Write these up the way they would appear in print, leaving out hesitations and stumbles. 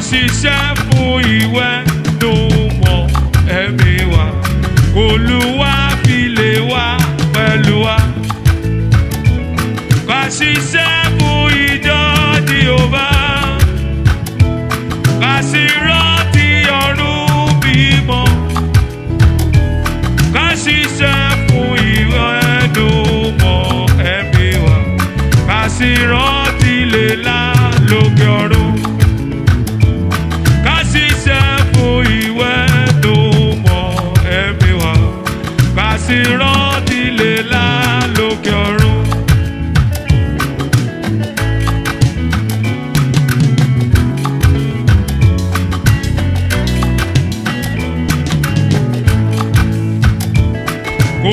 ṣiṣẹ́ fún ìwẹ̀nùmọ́ ẹ̀mí wa. Olúwa fi lé wa pẹ̀lú wa. Ká ṣiṣẹ́ fún ìjọ Jèhófà. Ká sì rántí ọ̀run bímọ. Ká ṣiṣẹ́ fún ìwẹ̀nùmọ́ ẹ̀mí wa. Ká sì rántí lélá lókè ọ̀run. Ká ṣiṣẹ́ fún ìwẹ̀nùmọ́ ẹ̀mí wa. Ká sì rántí lélá lókè ọ̀run.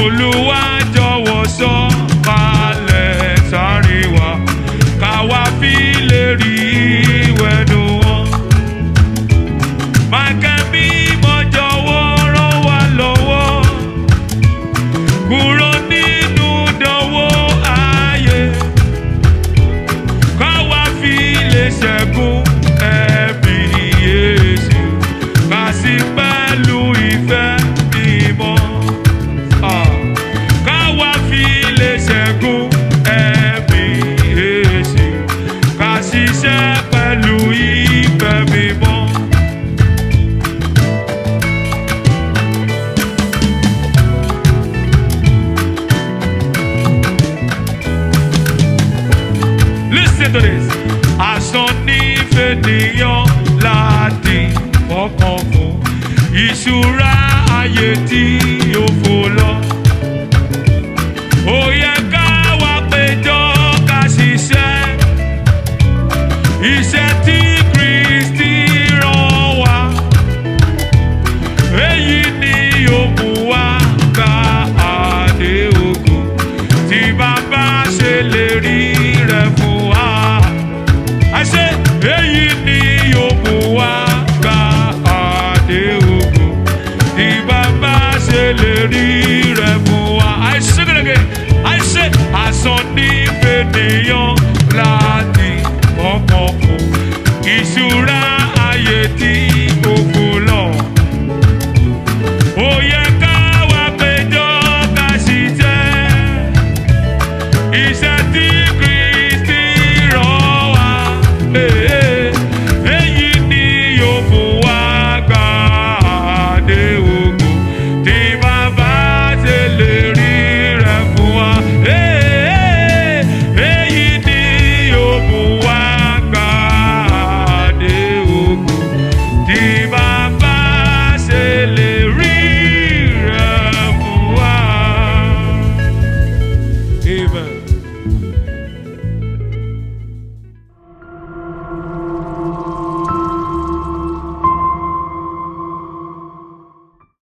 Olúwa jọ̀wọ́ sọ̀kalẹ̀ sáàrin wa, ká wá fi lè rí ìwẹ̀nù wọn. Mákẹ́ mímọ́ jọ̀wọ́ ràn wá lọ́wọ́, kúrò nínú ìdánwò ayé, ká wá fi lè ṣẹ́gun ẹ̀mí Jésù, ká sì pẹ̀lú ìfẹ́ mímọ́. Ká wá fi lè ṣẹ́gun ẹ̀mí Jésù, ká ṣiṣẹ́ pẹ̀lú ìfẹ́ mímọ́. Listen to this. Asán ní fènìyàn láti fọkàn fún ìṣúra ayé tí yóò fò lọ. Ó yẹ ká wá péjọ ká ṣiṣẹ́ iṣẹ́ tí Kristi rán wa. Èyí ni yóò mú wa gba adé ògo tí Bàbá ṣèlérí rẹ̀ fún wa. Àṣẹ èyí ni yóò mú wa gba adé ògo tí Bàbá ṣèlérí rẹ̀ fún wa. I sing it again. I say, asán ní fènìyàn láti fọkàn fún ìṣúra ayé tí kò fò lọ. Ó yẹ ká wá péjọ ká ṣiṣẹ́ iṣẹ́ tí Kristi rán wa.